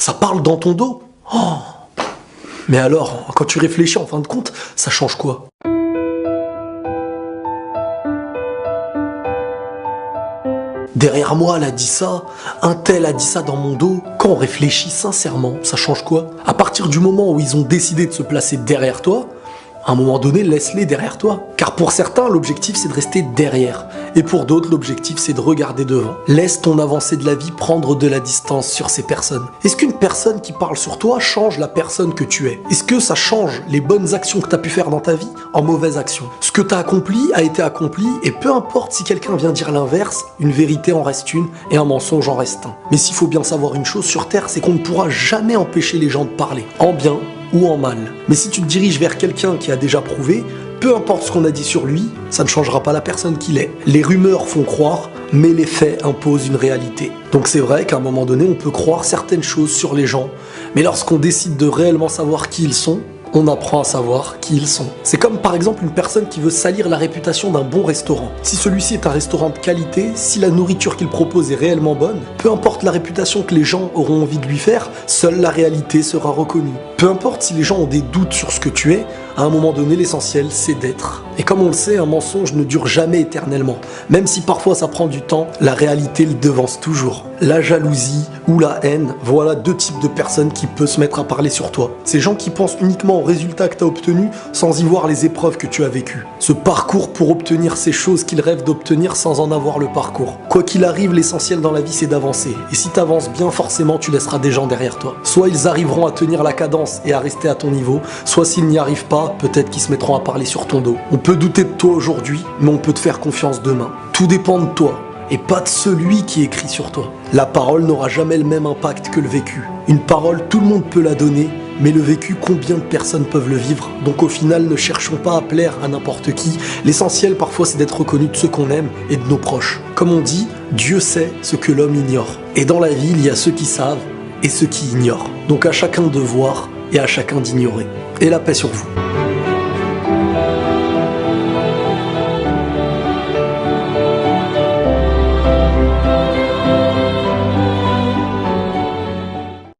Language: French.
Ça parle dans ton dos? Oh. Mais alors, quand tu réfléchis en fin de compte, ça change quoi? Derrière moi, elle a dit ça, un tel a dit ça dans mon dos. Quand on réfléchit sincèrement, ça change quoi? À partir du moment où ils ont décidé de se placer derrière toi, à un moment donné, laisse-les derrière toi. Car pour certains, l'objectif c'est de rester derrière. Et pour d'autres, l'objectif c'est de regarder devant. Laisse ton avancée de la vie prendre de la distance sur ces personnes. Est-ce qu'une personne qui parle sur toi change la personne que tu es? Est-ce que ça change les bonnes actions que tu as pu faire dans ta vie en mauvaises actions? Ce que tu as accompli a été accompli et peu importe si quelqu'un vient dire l'inverse, une vérité en reste une et un mensonge en reste un. Mais s'il faut bien savoir une chose sur Terre, c'est qu'on ne pourra jamais empêcher les gens de parler, en bien ou en mal. Mais si tu te diriges vers quelqu'un qui a déjà prouvé, peu importe ce qu'on a dit sur lui, ça ne changera pas la personne qu'il est. Les rumeurs font croire, mais les faits imposent une réalité. Donc c'est vrai qu'à un moment donné, on peut croire certaines choses sur les gens, mais lorsqu'on décide de réellement savoir qui ils sont, on apprend à savoir qui ils sont. C'est comme par exemple une personne qui veut salir la réputation d'un bon restaurant. Si celui-ci est un restaurant de qualité, si la nourriture qu'il propose est réellement bonne, peu importe la réputation que les gens auront envie de lui faire, seule la réalité sera reconnue. Peu importe si les gens ont des doutes sur ce que tu es, à un moment donné, l'essentiel, c'est d'être. Et comme on le sait, un mensonge ne dure jamais éternellement. Même si parfois ça prend du temps, la réalité le devance toujours. La jalousie ou la haine, voilà deux types de personnes qui peuvent se mettre à parler sur toi. Ces gens qui pensent uniquement aux résultats que tu as obtenus sans y voir les épreuves que tu as vécues. Ce parcours pour obtenir ces choses qu'ils rêvent d'obtenir sans en avoir le parcours. Quoi qu'il arrive, l'essentiel dans la vie, c'est d'avancer. Et si tu avances bien, forcément, tu laisseras des gens derrière toi. Soit ils arriveront à tenir la cadence et à rester à ton niveau, soit s'ils n'y arrivent pas, peut-être qu'ils se mettront à parler sur ton dos. On peut douter de toi aujourd'hui, mais on peut te faire confiance demain. Tout dépend de toi, et pas de celui qui écrit sur toi. La parole n'aura jamais le même impact que le vécu. Une parole, tout le monde peut la donner, mais le vécu, combien de personnes peuvent le vivre? Donc au final, ne cherchons pas à plaire à n'importe qui. L'essentiel parfois, c'est d'être reconnu de ceux qu'on aime et de nos proches. Comme on dit, Dieu sait ce que l'homme ignore. Et dans la vie, il y a ceux qui savent et ceux qui ignorent. Donc à chacun de voir et à chacun d'ignorer. Et la paix sur vous.